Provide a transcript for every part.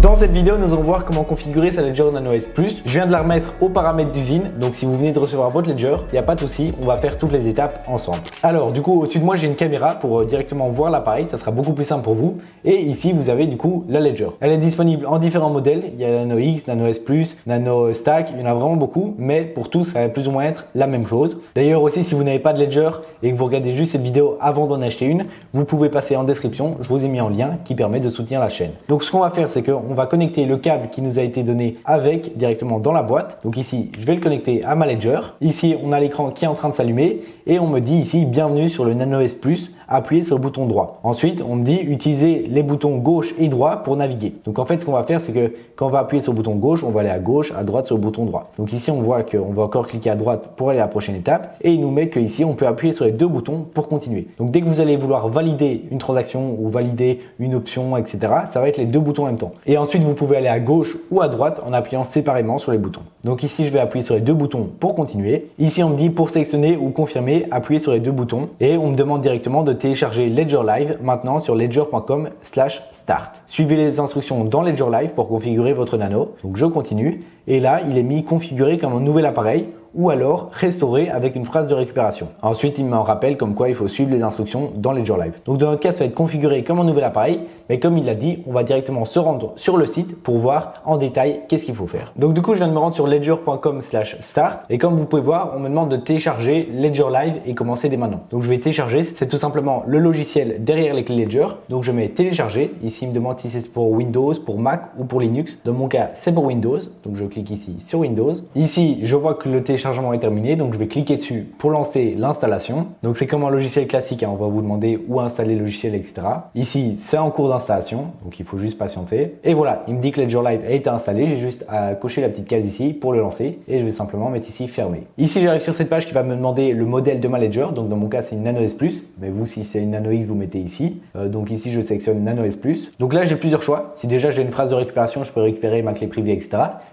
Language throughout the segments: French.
Dans cette vidéo, nous allons voir comment configurer sa Ledger Nano S Plus. Je viens de la remettre aux paramètres d'usine, donc si vous venez de recevoir votre Ledger, il n'y a pas de souci, on va faire toutes les étapes ensemble. Alors du coup, au-dessus de moi, j'ai une caméra pour directement voir l'appareil, ça sera beaucoup plus simple pour vous. Et ici, vous avez du coup la Ledger. Elle est disponible en différents modèles, il y a la Nano X, Nano S Plus, Nano Stack, il y en a vraiment beaucoup, mais pour tous, ça va plus ou moins être la même chose. D'ailleurs aussi, si vous n'avez pas de Ledger et que vous regardez juste cette vidéo avant d'en acheter une, vous pouvez passer en description, je vous ai mis un lien qui permet de soutenir la chaîne. Donc ce qu'on va faire, c'est qu'on va connecter le câble qui nous a été donné avec directement dans la boîte. Donc ici, je vais le connecter à ma Ledger. Ici, on a l'écran qui est en train de s'allumer et on me dit ici, bienvenue sur le Nano S Plus. Appuyez sur le bouton droit. Ensuite, on me dit utiliser les boutons gauche et droit pour naviguer. Donc en fait, ce qu'on va faire, c'est que quand on va appuyer sur le bouton gauche, on va aller à gauche, à droite sur le bouton droit. Donc ici, on voit qu'on va encore cliquer à droite pour aller à la prochaine étape et il nous met qu'ici, on peut appuyer sur les deux boutons pour continuer. Donc dès que vous allez vouloir valider une transaction ou valider une option, etc., ça va être les deux boutons en même temps. Et ensuite, vous pouvez aller à gauche ou à droite en appuyant séparément sur les boutons. Donc ici, je vais appuyer sur les deux boutons pour continuer. Ici, on me dit pour sélectionner ou confirmer, appuyez sur les deux boutons et on me demande directement de télécharger Ledger Live maintenant sur ledger.com/start. Suivez les instructions dans Ledger Live pour configurer votre nano. Donc je continue et là, il est mis configuré comme un nouvel appareil ou alors restaurer avec une phrase de récupération. Ensuite, il me rappelle comme quoi il faut suivre les instructions dans Ledger Live. Donc dans notre cas, ça va être configuré comme un nouvel appareil, mais comme il l'a dit, on va directement se rendre sur le site pour voir en détail qu'est-ce qu'il faut faire. Donc du coup, je viens de me rendre sur ledger.com/start et comme vous pouvez voir, on me demande de télécharger Ledger Live et commencer dès maintenant. Donc je vais télécharger, c'est tout simplement le logiciel derrière les clés Ledger. Donc je mets télécharger. Ici, il me demande si c'est pour Windows, pour Mac ou pour Linux. Dans mon cas, c'est pour Windows. Donc je clique ici sur Windows. Ici, je vois que le téléchargement est terminé, donc je vais cliquer dessus pour lancer l'installation. Donc c'est comme un logiciel classique, hein. On va vous demander où installer le logiciel, etc. Ici, c'est en cours d'installation, donc il faut juste patienter. Et voilà, il me dit que Ledger Live a été installé. J'ai juste à cocher la petite case ici pour le lancer et je vais simplement mettre ici fermé. Ici, j'arrive sur cette page qui va me demander le modèle de ma Ledger. Donc dans mon cas, c'est une Nano S Plus, mais vous, si c'est une Nano X, vous mettez ici. Donc ici, je sélectionne Nano S Plus. Donc là, j'ai plusieurs choix. Si déjà j'ai une phrase de récupération, je peux récupérer ma clé privée, etc.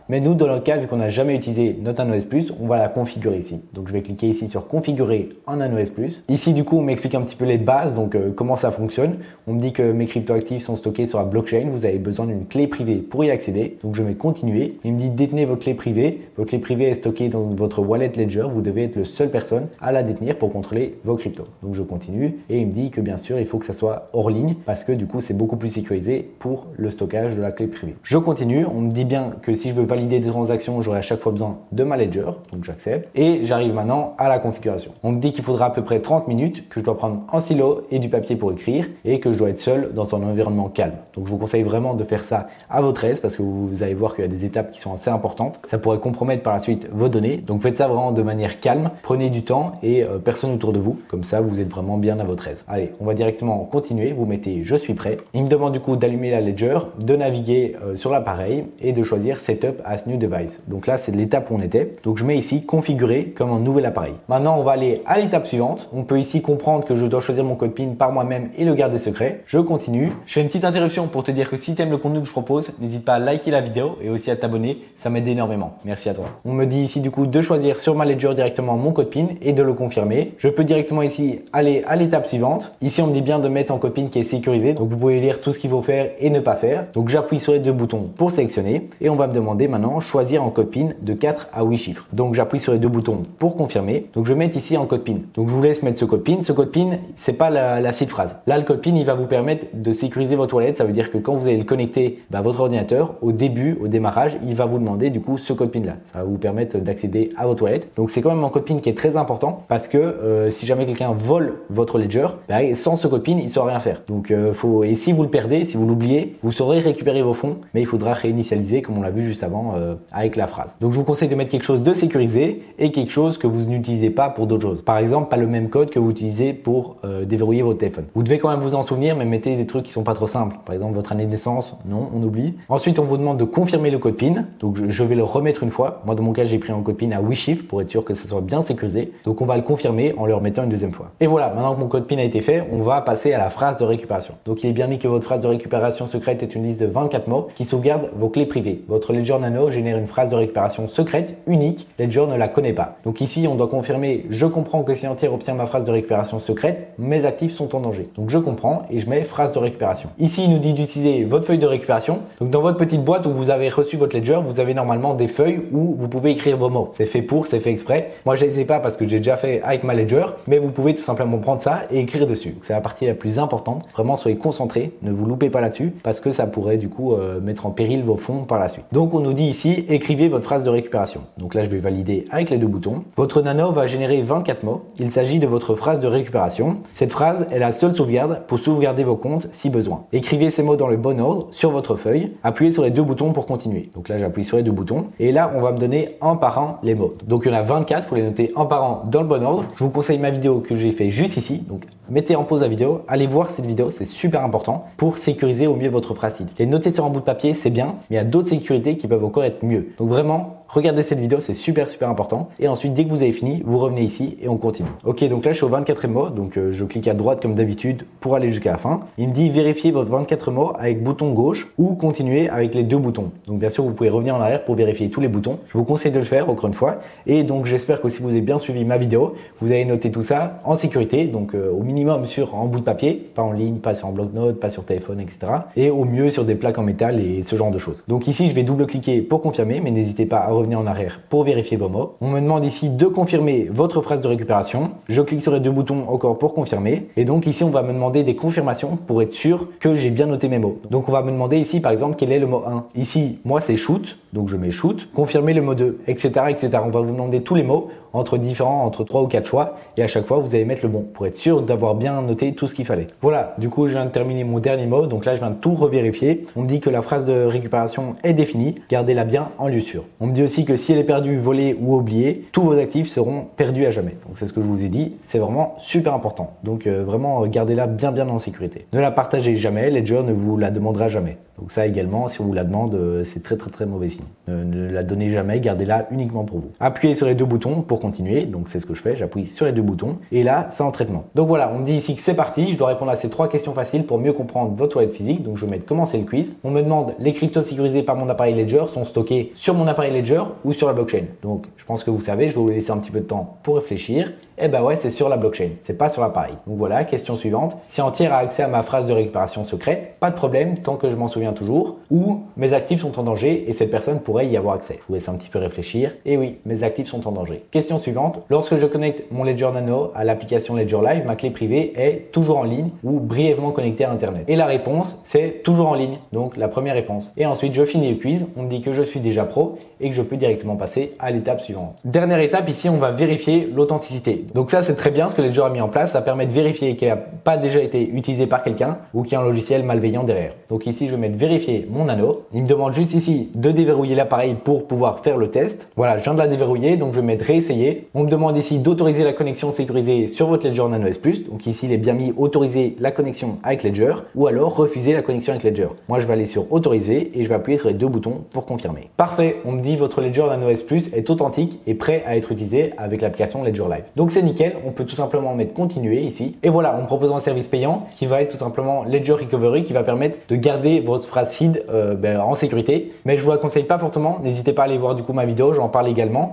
Mais nous, dans notre cas, vu qu'on n'a jamais utilisé notre Nano S Plus, on va la configurer ici. Donc je vais cliquer ici sur configurer en Nano S Plus. Ici, du coup, on m'explique un petit peu les bases, donc comment ça fonctionne. On me dit que mes cryptoactifs sont stockés sur la blockchain. Vous avez besoin d'une clé privée pour y accéder. Donc je mets continuer. Il me dit détenez votre clé privée. Votre clé privée est stockée dans votre wallet Ledger. Vous devez être la seule personne à la détenir pour contrôler vos cryptos. Donc je continue et il me dit que bien sûr, il faut que ça soit hors ligne parce que du coup, c'est beaucoup plus sécurisé pour le stockage de la clé privée. Je continue. On me dit bien que si je veux valider des transactions, j'aurai à chaque fois besoin de ma Ledger. Donc j'accepte et j'arrive maintenant à la configuration. On me dit qu'il faudra à peu près 30 minutes, que je dois prendre un stylo et du papier pour écrire et que je dois être seul dans un environnement calme. Donc je vous conseille vraiment de faire ça à votre aise parce que vous allez voir qu'il y a des étapes qui sont assez importantes. Ça pourrait compromettre par la suite vos données. Donc faites ça vraiment de manière calme, prenez du temps et personne autour de vous. Comme ça, vous êtes vraiment bien à votre aise. Allez, on va directement continuer. Vous mettez je suis prêt. Il me demande du coup d'allumer la Ledger, de naviguer sur l'appareil et de choisir Setup as New Device. Donc là, c'est l'étape où on était. Donc je mets ici configurer comme un nouvel appareil. Maintenant, on va aller à l'étape suivante. On peut ici comprendre que je dois choisir mon code PIN par moi-même et le garder secret. Je continue. Je fais une petite interruption pour te dire que si tu aimes le contenu que je propose, n'hésite pas à liker la vidéo et aussi à t'abonner. Ça m'aide énormément. Merci à toi. On me dit ici du coup de choisir sur ma Ledger directement mon code PIN et de le confirmer. Je peux directement ici aller à l'étape suivante. Ici, on me dit bien de mettre un code PIN qui est sécurisé. Donc vous pouvez lire tout ce qu'il faut faire et ne pas faire. Donc j'appuie sur les deux boutons pour sélectionner et on va me demander maintenant choisir un code PIN de 4 à 8 chiffres. Donc j'appuie sur les deux boutons pour confirmer. Donc je vais mettre ici en code PIN. Donc je vous laisse mettre ce code PIN. Ce code PIN, c'est pas la seed phrase. Là, le code PIN, il va vous permettre de sécuriser votre wallet. Ça veut dire que quand vous allez le connecter à votre ordinateur, au début, au démarrage, il va vous demander du coup ce code PIN là. Ça va vous permettre d'accéder à votre wallet. Donc c'est quand même un code PIN qui est très important parce que si jamais quelqu'un vole votre Ledger, sans ce code PIN, il ne saura rien faire. Donc et si vous le perdez, si vous l'oubliez, vous saurez récupérer vos fonds, mais il faudra réinitialiser comme on l'a vu juste avant avec la phrase. Donc je vous conseille de mettre quelque chose de sécurisé et quelque chose que vous n'utilisez pas pour d'autres choses. Par exemple, pas le même code que vous utilisez pour déverrouiller votre téléphone. Vous devez quand même vous en souvenir, mais mettez des trucs qui sont pas trop simples. Par exemple, votre année de naissance, non, on oublie. Ensuite, on vous demande de confirmer le code PIN. Donc je vais le remettre une fois. Moi, dans mon cas, j'ai pris un code PIN à 8 chiffres pour être sûr que ça soit bien sécurisé. Donc on va le confirmer en le remettant une deuxième fois. Et voilà, maintenant que mon code PIN a été fait, on va passer à la phrase de récupération. Donc il est bien dit que votre phrase de récupération secrète est une liste de 24 mots qui sauvegarde vos clés privées. Votre Ledger Nano génère une phrase de récupération secrète, unique. Ledger Ledger ne la connaît pas. Donc ici, on doit confirmer « Je comprends que si Entier obtient ma phrase de récupération secrète, mes actifs sont en danger. » Donc je comprends et je mets phrase de récupération. Ici, il nous dit d'utiliser votre feuille de récupération. Donc dans votre petite boîte où vous avez reçu votre Ledger, vous avez normalement des feuilles où vous pouvez écrire vos mots. C'est fait pour, c'est fait exprès. Moi, je ne les ai pas parce que j'ai déjà fait avec ma Ledger, mais vous pouvez tout simplement prendre ça et écrire dessus. C'est la partie la plus importante. Vraiment, soyez concentrés, ne vous loupez pas là-dessus parce que ça pourrait du coup mettre en péril vos fonds par la suite. Donc on nous dit ici, écrivez votre phrase de récupération. Donc là, je vais valider avec les deux boutons. Votre nano va générer 24 mots. Il s'agit de votre phrase de récupération. Cette phrase est la seule sauvegarde pour sauvegarder vos comptes si besoin. Écrivez ces mots dans le bon ordre sur votre feuille. Appuyez sur les deux boutons pour continuer. Donc là, j'appuie sur les deux boutons et là, on va me donner un par un les mots. Donc il y en a 24, il faut les noter un par un dans le bon ordre. Je vous conseille ma vidéo que j'ai fait juste ici. Donc mettez en pause la vidéo, allez voir cette vidéo, c'est super important pour sécuriser au mieux votre phrase seed. Les noter sur un bout de papier, c'est bien, mais il y a d'autres sécurités qui peuvent encore être mieux. Donc vraiment, regardez cette vidéo, c'est super important. Et ensuite, dès que vous avez fini, vous revenez ici et on continue. Ok, donc là, je suis au 24e mot. Donc, je clique à droite comme d'habitude pour aller jusqu'à la fin. Il me dit vérifiez votre 24 mots avec bouton gauche ou continuer avec les deux boutons. Donc, bien sûr, vous pouvez revenir en arrière pour vérifier tous les boutons. Je vous conseille de le faire encore une fois. Et donc, j'espère que si vous avez bien suivi ma vidéo, vous avez noté tout ça en sécurité. Donc, au minimum sur un bout de papier, pas en ligne, pas sur un bloc-notes, pas sur téléphone, etc. Et au mieux sur des plaques en métal et ce genre de choses. Donc ici, je vais double-cliquer pour confirmer, mais n'hésitez pas à revenir en arrière pour vérifier vos mots. On me demande ici de confirmer votre phrase de récupération. Je clique sur les deux boutons encore pour confirmer. Et donc ici, on va me demander des confirmations pour être sûr que j'ai bien noté mes mots. Donc on va me demander ici, par exemple, quel est le mot 1. Ici, moi, c'est shoot. Donc je mets shoot. Confirmer le mot 2, etc., etc. On va vous demander tous les mots entre 3 ou 4 choix. Et à chaque fois, vous allez mettre le bon pour être sûr d'avoir bien noté tout ce qu'il fallait. Voilà, du coup, je viens de terminer mon dernier mot. Donc là, je viens de tout revérifier. On me dit que la phrase de récupération est définie. Gardez-la bien en lieu sûr. On me dit aussi que si elle est perdue, volée ou oubliée, tous vos actifs seront perdus à jamais. Donc c'est ce que je vous ai dit. C'est vraiment super important. Donc vraiment, gardez-la bien en sécurité. Ne la partagez jamais. Ledger ne vous la demandera jamais. Donc ça également, si on vous la demande, c'est très mauvais signe. Ne la donnez jamais, gardez-la uniquement pour vous. Appuyez sur les deux boutons pour continuer. Donc c'est ce que je fais, j'appuie sur les deux boutons. Et là, c'est en traitement. Donc voilà, on me dit ici que c'est parti. Je dois répondre à ces 3 questions faciles pour mieux comprendre votre wallet physique. Donc je vais mettre commencer le quiz. On me demande les cryptos sécurisés par mon appareil Ledger sont stockés sur mon appareil Ledger ou sur la blockchain. Donc je pense que vous savez, je vais vous laisser un petit peu de temps pour réfléchir. Eh ben ouais, c'est sur la blockchain, c'est pas sur l'appareil. Donc voilà, question suivante. Si Entier a accès à ma phrase de récupération secrète, pas de problème tant que je m'en souviens toujours, ou mes actifs sont en danger et cette personne pourrait y avoir accès. Je vous laisse un petit peu réfléchir. Et oui, mes actifs sont en danger. Question suivante. Lorsque je connecte mon Ledger Nano à l'application Ledger Live, ma clé privée est toujours en ligne ou brièvement connectée à Internet. Et la réponse, c'est toujours en ligne. Donc la première réponse. Et ensuite, je finis le quiz. On me dit que je suis déjà pro et que je peux directement passer à l'étape suivante. Dernière étape, ici, on va vérifier l'authenticité. Donc ça, c'est très bien ce que Ledger a mis en place. Ça permet de vérifier qu'elle n'a pas déjà été utilisée par quelqu'un ou qu'il y a un logiciel malveillant derrière. Donc ici, je vais mettre vérifier mon nano. Il me demande juste ici de déverrouiller l'appareil pour pouvoir faire le test. Voilà, je viens de la déverrouiller, donc je vais mettre réessayer. On me demande ici d'autoriser la connexion sécurisée sur votre Ledger Nano S+. Donc ici, il est bien mis autoriser la connexion avec Ledger ou alors refuser la connexion avec Ledger. Moi, je vais aller sur autoriser et je vais appuyer sur les deux boutons pour confirmer. Parfait, on me dit votre Ledger Nano S+ est authentique et prêt à être utilisé avec l'application Ledger Live. Donc c'est nickel, on peut tout simplement mettre continuer ici. Et voilà, on me propose un service payant qui va être tout simplement Ledger Recovery qui va permettre de garder votre phrase seed en sécurité. Mais je vous la conseille pas fortement, n'hésitez pas à aller voir du coup ma vidéo, j'en parle également.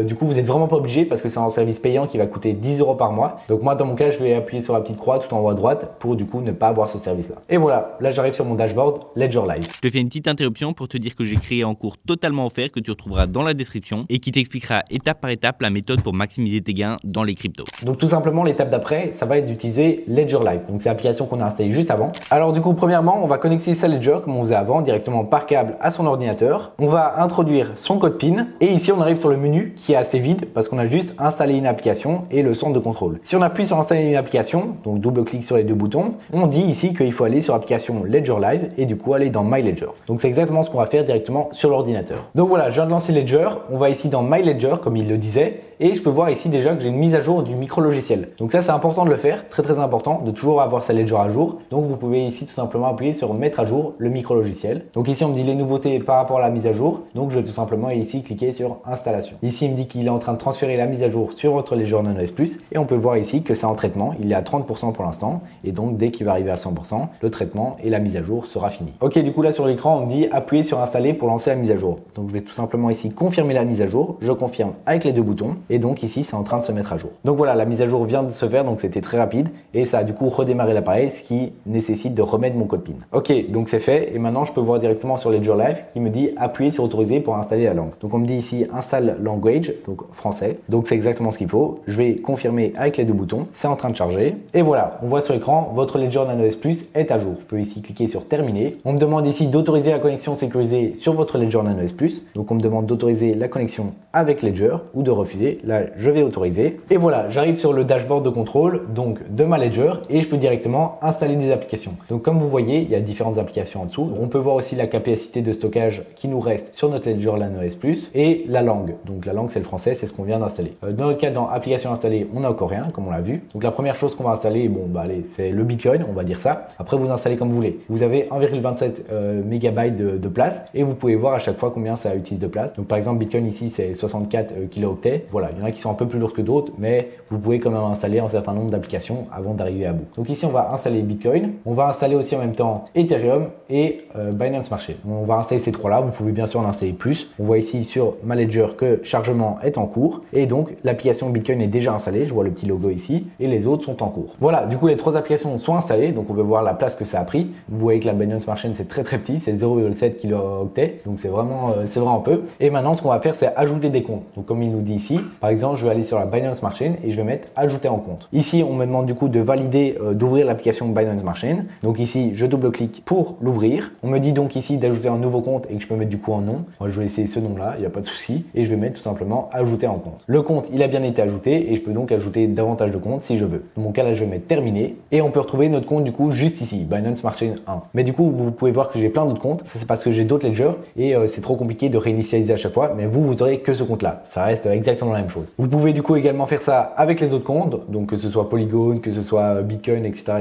Du coup, vous n'êtes vraiment pas obligé parce que c'est un service payant qui va coûter 10 € par mois. Donc moi, dans mon cas, je vais appuyer sur la petite croix tout en haut à droite pour du coup ne pas avoir ce service-là. Et voilà, là j'arrive sur mon dashboard Ledger Live. Je te fais une petite interruption pour te dire que j'ai créé un cours totalement offert que tu retrouveras dans la description et qui t'expliquera étape par étape la méthode pour maximiser tes gains dans les cryptos. Donc tout simplement, l'étape d'après, ça va être d'utiliser Ledger Live. Donc c'est l'application qu'on a installée juste avant. Alors du coup, premièrement, on va connecter sa Ledger comme on faisait avant, directement par câble à son ordinateur. On va introduire son code PIN et ici on arrive sur le menu qui est assez vide parce qu'on a juste installé une application et le centre de contrôle. Si on appuie sur installer une application, donc double-clic sur les deux boutons, on dit ici qu'il faut aller sur l'application Ledger Live et du coup aller dans My Ledger. Donc c'est exactement ce qu'on va faire directement sur l'ordinateur. Donc voilà, je viens de lancer Ledger, on va ici dans My Ledger comme il le disait et je peux voir ici déjà que j'ai une mise à jour du micro-logiciel. Donc ça c'est important de le faire, très important, de toujours avoir sa ledger à jour. Donc vous pouvez ici tout simplement appuyer sur mettre à jour le micro-logiciel. Donc ici on me dit les nouveautés par rapport à la mise à jour. Donc je vais tout simplement ici cliquer sur installation. Ici il me dit qu'il est en train de transférer la mise à jour sur votre Ledger Nano S Plus et on peut voir ici que c'est en traitement. Il est à 30% pour l'instant et donc dès qu'il va arriver à 100%, le traitement et la mise à jour sera fini. Ok, du coup là sur l'écran on me dit appuyer sur installer pour lancer la mise à jour. Donc je vais tout simplement ici confirmer la mise à jour. Je confirme avec les deux boutons et donc ici c'est en train de se mettre à jour. Donc voilà, la mise à jour vient de se faire, donc c'était très rapide et ça a du coup redémarré l'appareil, ce qui nécessite de remettre mon code PIN. Ok, donc c'est fait et maintenant je peux voir directement sur Ledger Live qui me dit appuyer sur autoriser pour installer la langue. Donc on me dit ici installe language, donc français. Donc c'est exactement ce qu'il faut. Je vais confirmer avec les deux boutons. C'est en train de charger et voilà, on voit sur l'écran votre Ledger Nano S Plus est à jour. Je peux ici cliquer sur terminer. On me demande ici d'autoriser la connexion sécurisée sur votre Ledger Nano S Plus. Donc on me demande d'autoriser la connexion avec Ledger ou de refuser. Là, je vais autoriser. Et voilà, j'arrive sur le dashboard de contrôle donc de ma Ledger et je peux directement installer des applications. Donc comme vous voyez, il y a différentes applications en dessous. On peut voir aussi la capacité de stockage qui nous reste sur notre Ledger Nano S Plus et la langue. Donc la langue c'est le français, c'est ce qu'on vient d'installer. Dans notre cas, dans application installée, on n'a encore rien comme on l'a vu. Donc la première chose qu'on va installer, bon bah allez, c'est le Bitcoin, on va dire ça. Après vous installez comme vous voulez. Vous avez 1,27 MB de place et vous pouvez voir à chaque fois combien ça utilise de place. Donc par exemple Bitcoin ici c'est 64 kilooctets. Voilà, il y en a qui sont un peu plus lourds que d'autres, mais vous pouvez quand même installer un certain nombre d'applications avant d'arriver à bout. Donc ici on va installer Bitcoin, on va installer aussi en même temps Ethereum et Binance Smart Chain. On va installer ces trois-là, vous pouvez bien sûr en installer plus. On voit ici sur ma Ledger que chargement est en cours et donc l'application Bitcoin est déjà installée, je vois le petit logo ici et les autres sont en cours. Voilà, du coup les trois applications sont installées, donc on peut voir la place que ça a pris. Vous voyez que la Binance Smart Chain c'est très petit, c'est 0,7 kilooctets, donc c'est vraiment peu. Et maintenant ce qu'on va faire c'est ajouter des comptes. Donc comme il nous dit ici, par exemple je vais aller sur la Binance Smart Chain et je vais mettre ajouter en compte. Ici on me demande du coup de valider, d'ouvrir l'application Binance Smart Chain. Donc ici je double-clique pour l'ouvrir. On me dit donc ici d'ajouter un nouveau compte et que je peux mettre du coup un nom. Moi je vais essayer ce nom là, il n'y a pas de souci. Et je vais mettre tout simplement ajouter en compte. Le compte il a bien été ajouté et je peux donc ajouter davantage de comptes si je veux. Dans mon cas là je vais mettre terminé et on peut retrouver notre compte du coup juste ici, Binance Smart Chain 1. Mais du coup vous pouvez voir que j'ai plein d'autres comptes. Ça c'est parce que j'ai d'autres ledgers et c'est trop compliqué de réinitialiser à chaque fois. Mais vous aurez que ce compte là. Ça reste exactement la même chose. Vous pouvez du coup également faire ça avec les autres comptes, donc que ce soit Polygon, que ce soit Bitcoin, etc.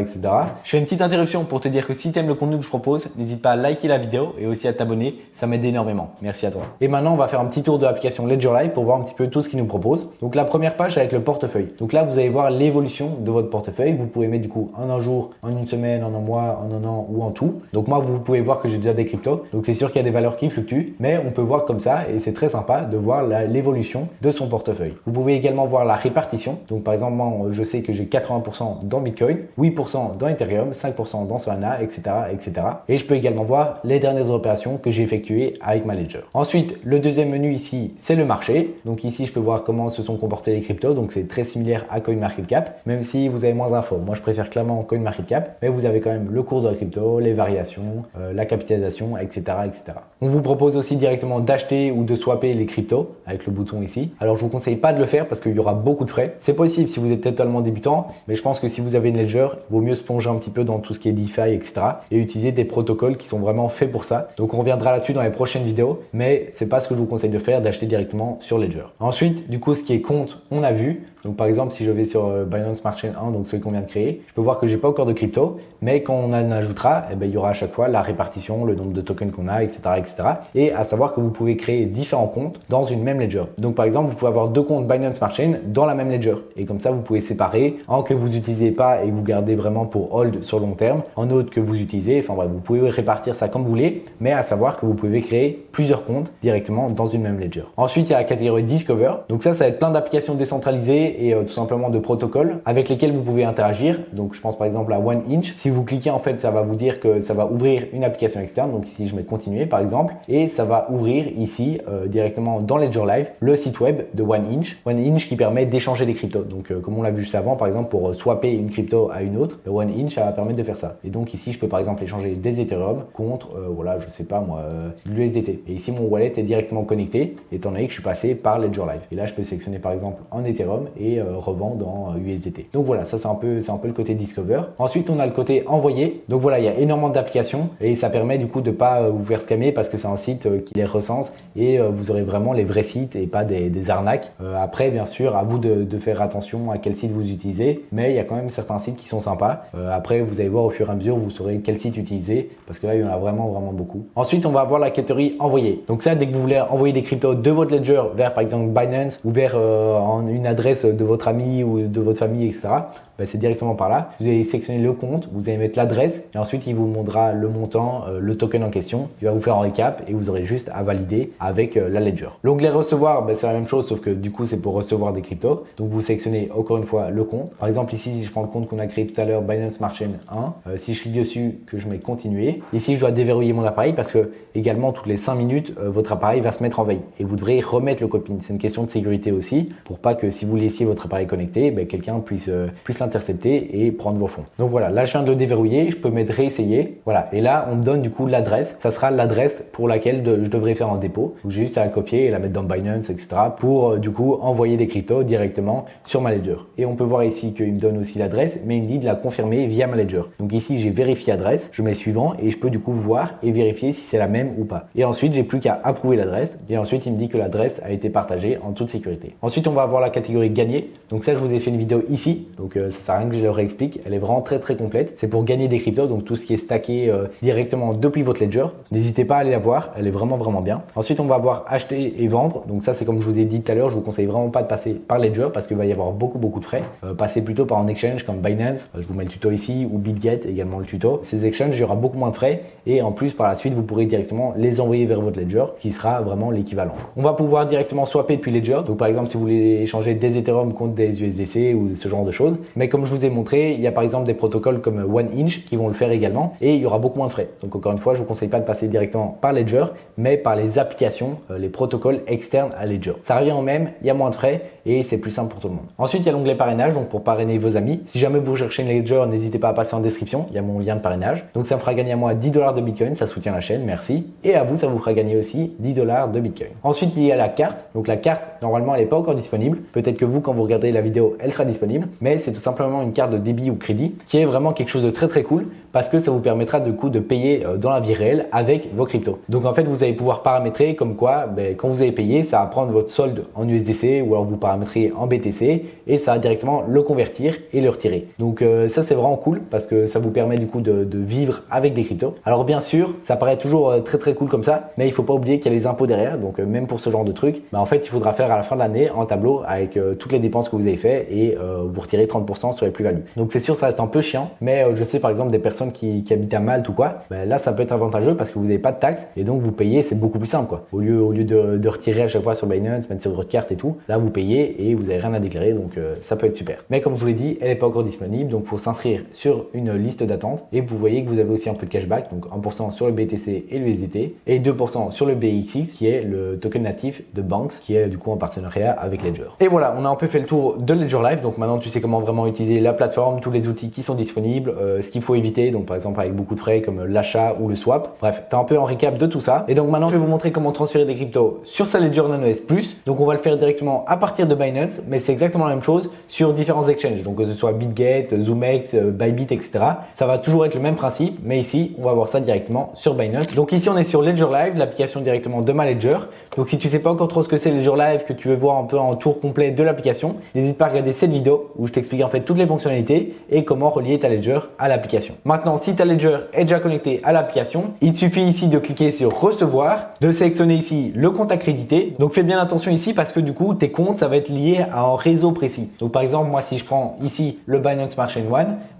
Je fais une petite interruption pour te dire que si tu aimes le contenu que je propose, n'hésite pas à liker la vidéo et aussi à t'abonner, ça m'aide énormément. Merci à toi. Et maintenant, on va faire un petit tour de l'application Ledger Live pour voir un petit peu tout ce qu'il nous propose. Donc la première page avec le portefeuille. Donc là, vous allez voir l'évolution de votre portefeuille. Vous pouvez mettre du coup en un jour, en une semaine, en un mois, en un an ou en tout. Donc moi, vous pouvez voir que j'ai déjà des cryptos. Donc c'est sûr qu'il y a des valeurs qui fluctuent, mais on peut voir comme ça et c'est très sympa de voir l'évolution de son portefeuille. Vous pouvez également voir la répartition. Donc par exemple, moi, je sais que j'ai 80% dans Bitcoin, 8% dans Ethereum, 5% dans Solana, etc., etc. Et je peux également voir les dernières opérations que j'ai effectuées avec ma Ledger. Ensuite, le deuxième menu ici, c'est le marché. Donc ici, je peux voir comment se sont comportés les cryptos. Donc c'est très similaire à CoinMarketCap, même si vous avez moins d'infos. Moi, je préfère clairement CoinMarketCap, mais vous avez quand même le cours de la crypto, les variations, la capitalisation, etc., etc. On vous propose aussi directement d'acheter ou de swapper les cryptos avec le bouton ici. Alors, je vous conseille pas de le faire parce qu'il y aura beaucoup de frais. C'est possible si vous êtes totalement débutant, mais je pense que si vous avez une Ledger, il vaut mieux se plonger un petit peu dans tout ce qui est DeFi, etc. et utiliser des protocoles qui sont vraiment faits pour ça. Donc, on reviendra là-dessus dans les prochaines vidéos, mais c'est pas ce que je vous conseille de faire, d'acheter directement sur Ledger. Ensuite, du coup, ce qui est compte, on a vu. Donc, par exemple, si je vais sur Binance Smart Chain 1, donc celui qu'on vient de créer, je peux voir que j'ai pas encore de crypto, mais quand on en ajoutera, eh ben, il y aura à chaque fois la répartition, le nombre de tokens qu'on a, etc., etc. Et à savoir que vous pouvez créer différents comptes dans une même Ledger. Donc, par exemple, vous pouvez avoir deux comptes Binance Smart Chain dans la même Ledger. Et comme ça, vous pouvez séparer un que vous n'utilisez pas et que vous gardez vraiment pour hold sur long terme, un autre que vous utilisez. Enfin bref, vous pouvez répartir ça comme vous voulez, mais à savoir que vous pouvez créer plusieurs comptes directement dans une même Ledger. Ensuite, il y a la catégorie Discover. Donc ça va être plein d'applications décentralisées et tout simplement de protocoles avec lesquels vous pouvez interagir. Donc je pense par exemple à OneInch. Si vous cliquez, en fait, ça va vous dire que ça va ouvrir une application externe. Donc ici, je mets continuer par exemple et ça va ouvrir ici directement dans Ledger Live le site web de OneInch. OneInch qui permet d'échanger des cryptos. Donc comme on l'a vu juste avant, par exemple pour swapper une crypto à une autre, OneInch ça va permettre de faire ça. Et donc ici, je peux par exemple échanger des Ethereum contre voilà, je sais pas moi, l'USDT. Et ici, mon wallet est directement connecté étant donné que je suis passé par Ledger Live. Et là, je peux sélectionner par exemple un Ethereum et revendre en USDT. Donc voilà, ça c'est un peu le côté Discover. Ensuite, on a le côté envoyer. Donc voilà, il y a énormément d'applications et ça permet du coup de pas vous faire scammer parce que c'est un site qui les recense et vous aurez vraiment les vrais sites et pas des arnaques. Après, bien sûr, à vous de faire attention à quel site vous utilisez, mais il y a quand même certains sites qui sont sympas. Après, vous allez voir au fur et à mesure, vous saurez quel site utiliser parce que là, il y en a vraiment beaucoup. Ensuite, on va avoir la catégorie envoyer. Donc ça, dès que vous voulez envoyer des cryptos de votre ledger vers par exemple Binance ou vers une adresse de votre ami ou de votre famille, etc. C'est directement par là. Vous allez sélectionner le compte, vous allez mettre l'adresse et ensuite il vous montrera le montant, le token en question. Il va vous faire un récap et vous aurez juste à valider avec la ledger. L'onglet recevoir, c'est la même chose sauf que du coup c'est pour recevoir des cryptos. Donc vous sélectionnez encore une fois le compte. Par exemple ici, si je prends le compte qu'on a créé tout à l'heure, Binance Smart Chain 1, si je clique dessus, que je mets continuer, ici je dois déverrouiller mon appareil parce que également toutes les 5 minutes, votre appareil va se mettre en veille et vous devrez remettre le code PIN. C'est une question de sécurité aussi pour pas que si vous laissiez votre appareil connecté, quelqu'un puisse l'intercepter et prendre vos fonds. Donc voilà, là je viens de le déverrouiller, je peux mettre réessayer. Voilà, et là on me donne du coup l'adresse. Ça sera l'adresse pour laquelle je devrais faire un dépôt. Donc j'ai juste à la copier et la mettre dans Binance, etc. pour du coup envoyer des cryptos directement sur ma ledger. Et on peut voir ici qu'il me donne aussi l'adresse, mais il me dit de la confirmer via ma ledger. Donc ici j'ai vérifié adresse, je mets suivant et je peux du coup voir et vérifier si c'est la même ou pas. Et ensuite j'ai plus qu'à approuver l'adresse et ensuite il me dit que l'adresse a été partagée en toute sécurité. Ensuite on va avoir la catégorie gagner. Donc ça je vous ai fait une vidéo ici, donc ça sert à rien que je le réexplique. Elle est vraiment très complète. C'est pour gagner des cryptos, donc tout ce qui est stacké directement depuis votre ledger. N'hésitez pas à aller la voir, elle est vraiment bien. Ensuite on va avoir acheter et vendre. Donc ça c'est comme je vous ai dit tout à l'heure, je vous conseille vraiment pas de passer par ledger parce qu'il va y avoir beaucoup de frais. Passez plutôt par un exchange comme Binance, je vous mets le tuto ici, ou BitGet également le tuto. Ces exchanges, il y aura beaucoup moins de frais et en plus par la suite vous pourrez directement les envoyer vers votre ledger qui sera vraiment l'équivalent. On va pouvoir directement swapper depuis ledger. Donc par exemple si vous voulez échanger des Ethereum contre des USDC ou ce genre de choses. Mais comme je vous ai montré, il y a par exemple des protocoles comme OneInch qui vont le faire également et il y aura beaucoup moins de frais. Donc encore une fois, je vous conseille pas de passer directement par Ledger, mais par les applications, les protocoles externes à Ledger. Ça revient au même, il y a moins de frais et c'est plus simple pour tout le monde. Ensuite, il y a l'onglet parrainage, donc pour parrainer vos amis. Si jamais vous cherchez une Ledger, n'hésitez pas à passer en description, il y a mon lien de parrainage. Donc ça me fera gagner à moi $10 de Bitcoin, ça soutient la chaîne, merci. Et à vous, ça vous fera gagner aussi $10 de Bitcoin. Ensuite, il y a la carte. Donc la carte, normalement, elle n'est pas encore disponible. Peut-être que vous, quand vous regardez la vidéo, elle sera disponible, mais c'est tout simplement une carte de débit ou crédit qui est vraiment quelque chose de très cool parce que ça vous permettra du coup de payer dans la vie réelle avec vos cryptos. Donc en fait, vous allez pouvoir paramétrer comme quoi quand vous avez payé, ça va prendre votre solde en USDC ou alors vous paramétrez en BTC et ça va directement le convertir et le retirer. Donc ça c'est vraiment cool parce que ça vous permet du coup de vivre avec des cryptos. Alors bien sûr, ça paraît toujours très cool comme ça, mais il faut pas oublier qu'il y a les impôts derrière. Donc même pour ce genre de truc, en fait, il faudra faire à la fin de l'année un tableau avec toutes les dépenses que vous avez fait et vous retirez 30% sur les plus-values. Donc c'est sûr, ça reste un peu chiant, mais je sais par exemple des personnes qui habitent à Malte ou quoi, là ça peut être avantageux parce que vous n'avez pas de taxes et donc vous payez, c'est beaucoup plus simple quoi. Au lieu de retirer à chaque fois sur Binance, mettre sur votre carte et tout, là vous payez et vous n'avez rien à déclarer, donc ça peut être super. Mais comme je vous l'ai dit, elle n'est pas encore disponible, donc il faut s'inscrire sur une liste d'attente et vous voyez que vous avez aussi un peu de cashback, donc 1% sur le BTC et le USDT et 2% sur le BXX qui est le token natif de Banks qui est du coup en partenariat avec Ledger. Et voilà, on a un peu fait le tour de Ledger Live, donc maintenant tu sais comment vraiment utiliser la plateforme, tous les outils qui sont disponibles, ce qu'il faut éviter, donc par exemple avec beaucoup de frais comme l'achat ou le swap. Bref, tu as un peu en récap de tout ça. Et donc maintenant, je vais vous montrer comment transférer des cryptos sur sa Ledger Nano S+. Donc on va le faire directement à partir de Binance, mais c'est exactement la même chose sur différents exchanges. Donc que ce soit BitGet, ZoomX, Bybit, etc. Ça va toujours être le même principe, mais ici, on va voir ça directement sur Binance. Donc ici, on est sur Ledger Live, l'application directement de ma Ledger. Donc si tu sais pas encore trop ce que c'est Ledger Live, que tu veux voir un peu en tour complet de l'application, n'hésite pas à regarder cette vidéo où je t'explique en fait toutes les fonctionnalités et comment relier ta Ledger à l'application. Maintenant, si ta Ledger est déjà connectée à l'application, il te suffit ici de cliquer sur recevoir, de sélectionner ici le compte accrédité. Donc fais bien attention ici parce que du coup tes comptes ça va être lié à un réseau précis. Donc par exemple moi si je prends ici le Binance Smart Chain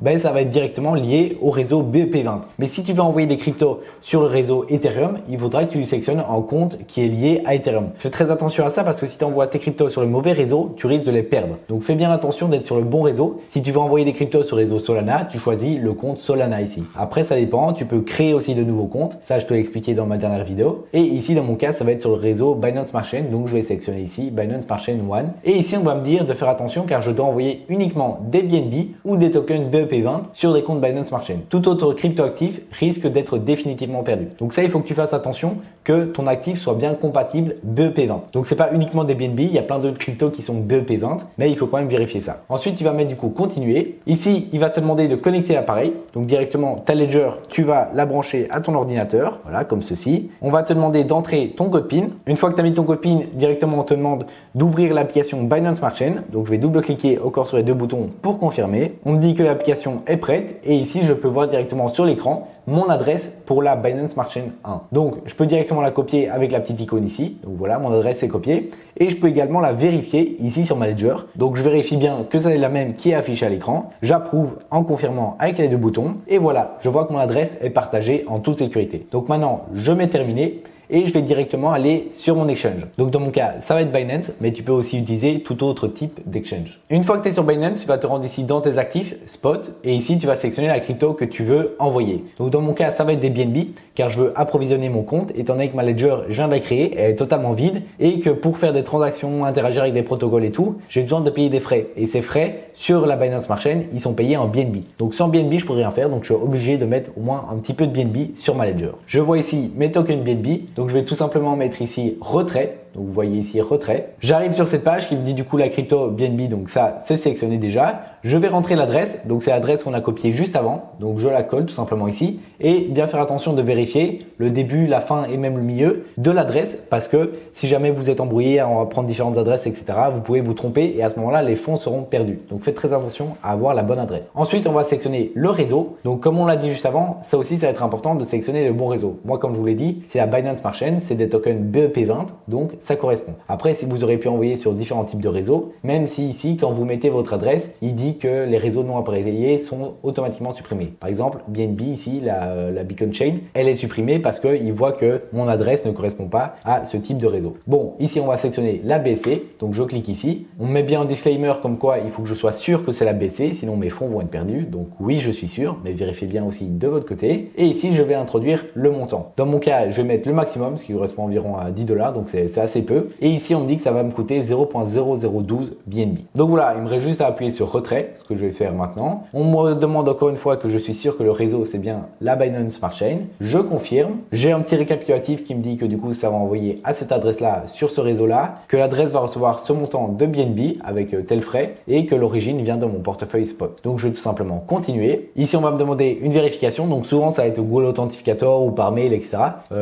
1, ça va être directement lié au réseau BEP20. Mais si tu veux envoyer des cryptos sur le réseau Ethereum, il faudra que tu sélectionnes un compte qui est lié à Ethereum. Fais très attention à ça parce que si tu envoies tes cryptos sur le mauvais réseau, tu risques de les perdre. Donc fais bien attention d'être sur le bon réseau. Si tu veux envoyer des cryptos sur le réseau Solana, tu choisis le compte Solana. Solana ici. Après, ça dépend, tu peux créer aussi de nouveaux comptes. Ça, je te l'ai expliqué dans ma dernière vidéo. Et ici, dans mon cas, ça va être sur le réseau Binance Smart Chain. Donc, je vais sélectionner ici Binance Smart Chain One. Et ici, on va me dire de faire attention car je dois envoyer uniquement des BNB ou des tokens BEP20 sur des comptes Binance Smart Chain. Tout autre crypto actif risque d'être définitivement perdu. Donc ça, il faut que tu fasses attention que ton actif soit bien compatible BEP20. Donc c'est pas uniquement des BNB, il y a plein d'autres cryptos qui sont BEP20, mais il faut quand même vérifier ça. Ensuite, tu vas mettre du coup continuer. Ici, il va te demander de connecter l'appareil. Donc directement ta Ledger, tu vas la brancher à ton ordinateur, voilà comme ceci. On va te demander d'entrer ton code PIN. Une fois que tu as mis ton code PIN, directement on te demande d'ouvrir l'application Binance Smart Chain. Donc je vais double-cliquer encore sur les deux boutons pour confirmer. On me dit que l'application est prête et ici je peux voir directement sur l'écran mon adresse pour la Binance Smart Chain 1. Donc je peux directement la copier avec la petite icône ici. Donc voilà, mon adresse est copiée et je peux également la vérifier ici sur ma Ledger. Donc je vérifie bien que c'est la même qui est affichée à l'écran. J'approuve en confirmant avec les deux boutons et voilà, je vois que mon adresse est partagée en toute sécurité. Donc maintenant, je mets terminé. Et je vais directement aller sur mon exchange. Donc dans mon cas, ça va être Binance, mais tu peux aussi utiliser tout autre type d'exchange. Une fois que tu es sur Binance, tu vas te rendre ici dans tes actifs, Spot, et ici tu vas sélectionner la crypto que tu veux envoyer. Donc dans mon cas, ça va être des BNB, car je veux approvisionner mon compte, étant donné que ma Ledger, je viens de la créer, elle est totalement vide, et que pour faire des transactions, interagir avec des protocoles et tout, j'ai besoin de payer des frais. Et ces frais, sur la Binance Smart Chain, ils sont payés en BNB. Donc sans BNB, je pourrais rien faire, donc je suis obligé de mettre au moins un petit peu de BNB sur ma Ledger. Je vois ici mes tokens BNB, donc je vais tout simplement mettre ici retrait. Donc vous voyez ici retrait. J'arrive sur cette page qui me dit du coup la crypto BNB, donc ça c'est sélectionné déjà. Je vais rentrer l'adresse, donc c'est l'adresse qu'on a copiée juste avant. Donc je la colle tout simplement ici et bien faire attention de vérifier le début, la fin et même le milieu de l'adresse parce que si jamais vous êtes embrouillé, on va prendre différentes adresses, etc. Vous pouvez vous tromper et à ce moment-là les fonds seront perdus. Donc faites très attention à avoir la bonne adresse. Ensuite on va sélectionner le réseau. Donc comme on l'a dit juste avant, ça aussi ça va être important de sélectionner le bon réseau. Moi comme je vous l'ai dit, c'est la Binance Smart Chain, c'est des tokens BEP20, donc ça correspond. Après, si vous aurez pu envoyer sur différents types de réseaux, même si ici, quand vous mettez votre adresse, il dit que les réseaux non appareillés sont automatiquement supprimés. Par exemple, BNB ici, la Beacon Chain, elle est supprimée parce qu'il voit que mon adresse ne correspond pas à ce type de réseau. Bon, ici, on va sélectionner la BC. Donc, je clique ici. On met bien un disclaimer comme quoi il faut que je sois sûr que c'est la BC, sinon mes fonds vont être perdus. Donc, oui, je suis sûr, mais vérifiez bien aussi de votre côté. Et ici, je vais introduire le montant. Dans mon cas, je vais mettre le maximum, ce qui correspond environ à $10, donc c'est assez peu. Et ici, on me dit que ça va me coûter 0.0012 BNB. Donc voilà, il me reste juste à appuyer sur retrait, ce que je vais faire maintenant. On me demande encore une fois que je suis sûr que le réseau, c'est bien la Binance Smart Chain. Je confirme. J'ai un petit récapitulatif qui me dit que du coup, ça va envoyer à cette adresse-là, sur ce réseau-là, que l'adresse va recevoir ce montant de BNB avec tel frais et que l'origine vient de mon portefeuille Spot. Donc, je vais tout simplement continuer. Ici, on va me demander une vérification. Donc, souvent, ça va être Google Authentificator ou par mail, etc.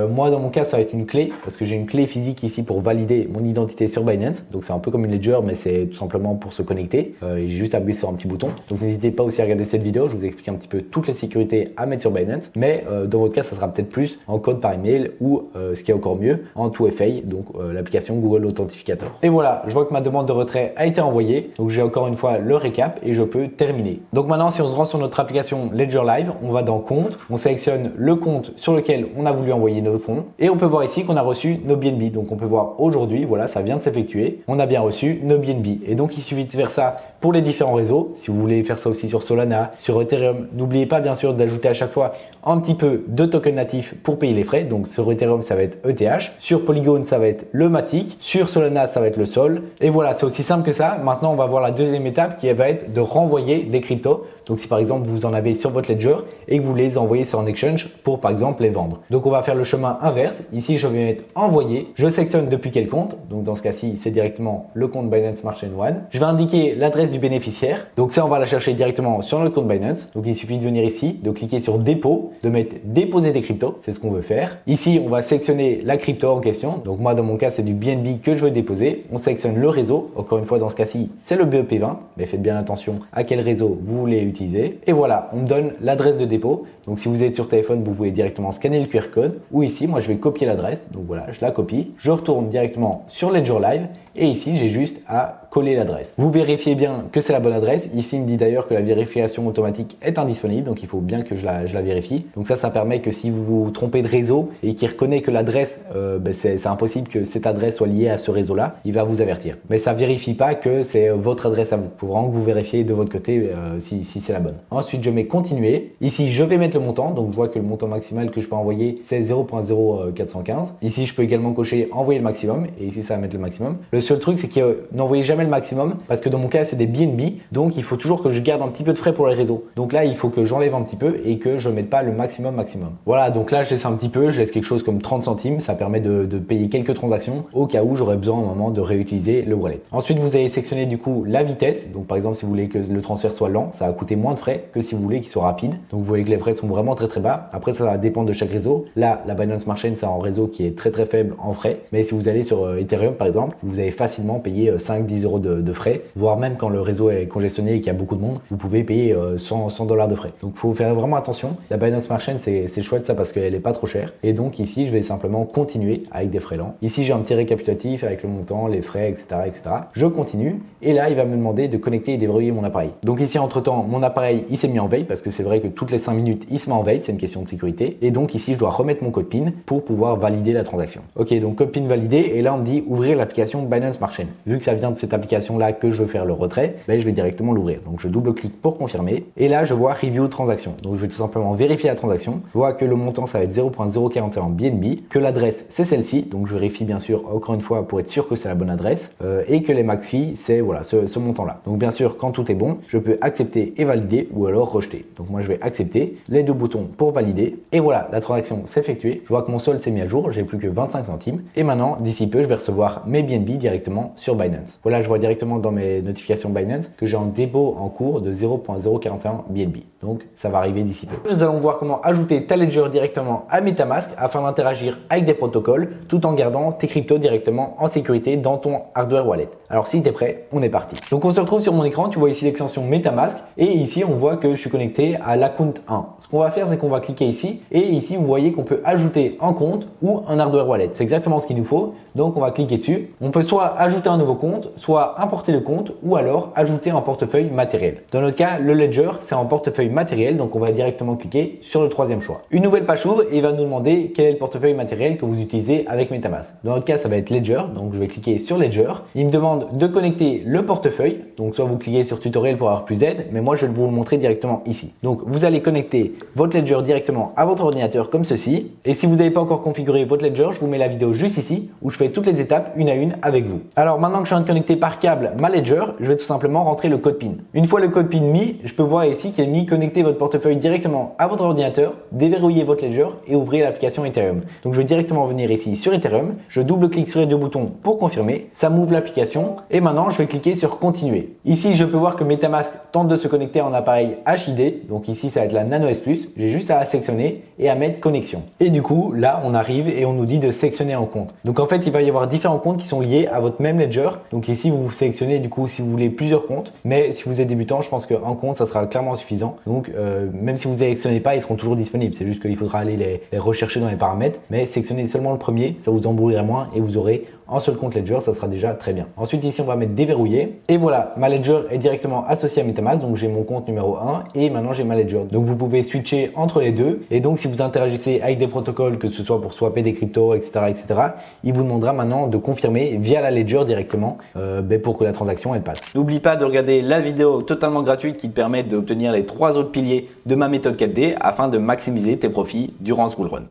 Moi, dans mon cas, ça va être une clé parce que j'ai une clé physique ici pour valider mon identité sur Binance. Donc, c'est un peu comme une Ledger, mais c'est tout simplement pour se connecter. Et j'ai juste appuyé sur un petit bouton. Donc, n'hésitez pas aussi à regarder cette vidéo. Je vous explique un petit peu toutes les sécurités à mettre sur Binance. Mais dans votre cas, ça sera peut-être plus en code par email ou ce qui est encore mieux, en 2FA, donc l'application Google Authentificator. Et voilà, je vois que ma demande de retrait a été envoyée. Donc, j'ai encore une fois le récap et je peux terminer. Donc, maintenant, si on se rend sur notre application Ledger Live, on va dans compte, on sélectionne le compte sur lequel on a voulu envoyer nos fonds et on peut voir ici qu'on a reçu nos BNB. Donc, on peut voir aujourd'hui, voilà, ça vient de s'effectuer. On a bien reçu nos BNB. Et donc, il suffit de faire ça pour les différents réseaux. Si vous voulez faire ça aussi sur Solana, sur Ethereum, n'oubliez pas bien sûr d'ajouter à chaque fois un petit peu de token natif pour payer les frais. Donc, sur Ethereum, ça va être ETH. Sur Polygon, ça va être le Matic. Sur Solana, ça va être le Sol. Et voilà, c'est aussi simple que ça. Maintenant, on va voir la deuxième étape qui va être de renvoyer des cryptos. Donc, si par exemple, vous en avez sur votre Ledger et que vous les envoyez sur un exchange pour par exemple les vendre. Donc, on va faire le chemin inverse. Ici, je vais mettre envoyer. Je sélectionne depuis quel compte. Donc, dans ce cas-ci, c'est directement le compte Binance Smart Chain One. Je vais indiquer l'adresse du bénéficiaire. Donc, ça, on va la chercher directement sur notre compte Binance. Donc, il suffit de venir ici, de cliquer sur dépôt, de mettre déposer des cryptos. C'est ce qu'on veut faire. Ici, on va sélectionner la crypto en question. Donc, moi, dans mon cas, c'est du BNB que je veux déposer. On sélectionne le réseau. Encore une fois, dans ce cas-ci, c'est le BEP20. Mais faites bien attention à quel réseau vous voulez utiliser. Et voilà, on me donne l'adresse de dépôt. Donc, si vous êtes sur téléphone, vous pouvez directement scanner le QR code. Ou ici, moi, je vais copier l'adresse. Donc, voilà, je la copie. Je retourne directement sur Ledger Live. Et ici, j'ai juste à coller l'adresse. Vous vérifiez bien que c'est la bonne adresse. Ici, il me dit d'ailleurs que la vérification automatique est indisponible, donc il faut bien que je la vérifie. Donc ça permet que si vous vous trompez de réseau et qu'il reconnaît que l'adresse, c'est impossible que cette adresse soit liée à ce réseau-là, il va vous avertir. Mais ça vérifie pas que c'est votre adresse à vous. Il faut vraiment que vous vérifiez de votre côté si c'est la bonne. Ensuite, je mets continuer. Ici, je vais mettre le montant. Donc, je vois que le montant maximal que je peux envoyer, c'est 0.0415. Ici, je peux également cocher envoyer le maximum. Et ici, ça va mettre le maximum. Le seul truc, c'est que n'envoyez jamais le maximum parce que dans mon cas, c'est des BNB. Donc, il faut toujours que je garde un petit peu de frais pour les réseaux. Donc là, il faut que j'enlève un petit peu et que je mette pas le maximum. Voilà, donc là, je laisse un petit peu. Je laisse quelque chose comme 30 centimes. Ça permet de payer quelques transactions au cas où j'aurais besoin à un moment de réutiliser le wallet. Ensuite, vous allez sélectionner du coup la vitesse. Donc, par exemple, si vous voulez que le transfert soit lent, ça va coûter moins de frais que si vous voulez qu'il soit rapide. Donc, vous voyez que les frais sont vraiment très bas. Après, ça va dépendre de chaque réseau. Là, la Binance Smart Chain, c'est un réseau qui est très faible en frais. Mais si vous allez sur Ethereum, par exemple, vous allez facilement payer 5-10 euros de frais, voire même quand le réseau est congestionné et qu'il y a beaucoup de monde, vous pouvez payer 100 $ de frais. Donc, il faut faire vraiment attention. La Binance Smart Chain, c'est chouette ça parce qu'elle est pas trop chère. Et donc, ici, je vais simplement continuer avec des frais lents. Ici, j'ai un petit récapitulatif avec le montant, les frais, etc. Je continue. Et là, il va me demander de connecter et déverrouiller mon appareil. Donc ici, entre-temps, mon appareil, il s'est mis en veille parce que c'est vrai que toutes les 5 minutes, il se met en veille. C'est une question de sécurité. Et donc ici, je dois remettre mon code PIN pour pouvoir valider la transaction. Ok, donc code PIN validé. Et là, on me dit ouvrir l'application Binance Smart Chain. Vu que ça vient de cette application-là que je veux faire le retrait, je vais directement l'ouvrir. Donc je double-clique pour confirmer. Et là, je vois Review Transaction. Donc je vais tout simplement vérifier la transaction. Je vois que le montant, ça va être 0.041 BNB, que l'adresse, c'est celle-ci. Donc je vérifie bien sûr, encore une fois, pour être sûr que c'est la bonne adresse. Et que les max fees, c'est voilà, ce montant-là. Donc bien sûr, quand tout est bon, je peux accepter et valider ou alors rejeter. Donc moi, je vais accepter les deux boutons pour valider. Et voilà, la transaction s'est effectuée. Je vois que mon solde s'est mis à jour. J'ai plus que 25 centimes. Et maintenant, d'ici peu, je vais recevoir mes BNB directement sur Binance. Voilà, je vois directement dans mes notifications Binance que j'ai un dépôt en cours de 0.041 BNB. Donc ça va arriver d'ici peu. Nous allons voir comment ajouter ta Ledger directement à MetaMask afin d'interagir avec des protocoles tout en gardant tes cryptos directement en sécurité dans ton hardware wallet. Alors si tu es prêt, on est parti. Donc on se retrouve sur mon écran, tu vois ici l'extension MetaMask et ici on voit que je suis connecté à l'account 1. Ce qu'on va faire, c'est qu'on va cliquer ici et ici vous voyez qu'on peut ajouter un compte ou un hardware wallet. C'est exactement ce qu'il nous faut. Donc on va cliquer dessus. On peut soit ajouter un nouveau compte, soit importer le compte ou alors ajouter un portefeuille matériel. Dans notre cas, le Ledger, c'est un portefeuille matériel, donc on va directement cliquer sur le troisième choix. Une nouvelle page s'ouvre et il va nous demander quel est le portefeuille matériel que vous utilisez avec MetaMask. Dans notre cas, ça va être Ledger, donc je vais cliquer sur Ledger. Il me demande de connecter le portefeuille, donc soit vous cliquez sur tutoriel pour avoir plus d'aide, mais moi je vais vous le montrer directement ici. Donc vous allez connecter votre Ledger directement à votre ordinateur comme ceci. Et si vous n'avez pas encore configuré votre Ledger, je vous mets la vidéo juste ici où je fais toutes les étapes une à une avec vous. Alors maintenant que je viens de connecter par câble ma Ledger, je vais tout simplement rentrer le code PIN. Une fois le code PIN mis, je peux voir ici qu'il est mis connecter votre portefeuille directement à votre ordinateur, déverrouiller votre Ledger et ouvrir l'application Ethereum. Donc je vais directement venir ici sur Ethereum, je double-clique sur les deux boutons pour confirmer, ça m'ouvre l'application et maintenant je vais cliquer sur continuer. Ici je peux voir que MetaMask tente de se connecter à un appareil HID, donc ici ça va être la Nano S+, j'ai juste à sélectionner et à mettre connexion. Et du coup là on arrive et on nous dit de sélectionner un compte. Donc en fait il va y avoir différents comptes qui sont liés à votre même Ledger. Donc ici vous sélectionnez du coup si vous voulez plusieurs comptes, mais si vous êtes débutant je pense qu'un compte ça sera clairement suffisant. Donc même si vous ne sélectionnez pas, ils seront toujours disponibles. C'est juste qu'il faudra aller les rechercher dans les paramètres. Mais sélectionnez seulement le premier, ça vous embrouillera moins et vous aurez un seul compte Ledger, ça sera déjà très bien. Ensuite ici on va mettre déverrouiller et voilà, ma Ledger est directement associée à MetaMask, donc j'ai mon compte numéro 1 et maintenant j'ai ma Ledger. Donc vous pouvez switcher entre les deux et donc si vous interagissez avec des protocoles, que ce soit pour swapper des cryptos, etc., il vous demandera maintenant de confirmer via la Ledger directement pour que la transaction elle passe. N'oublie pas de regarder la vidéo totalement gratuite qui te permet d'obtenir les 3 autres piliers de ma méthode 4D afin de maximiser tes profits durant ce bull run.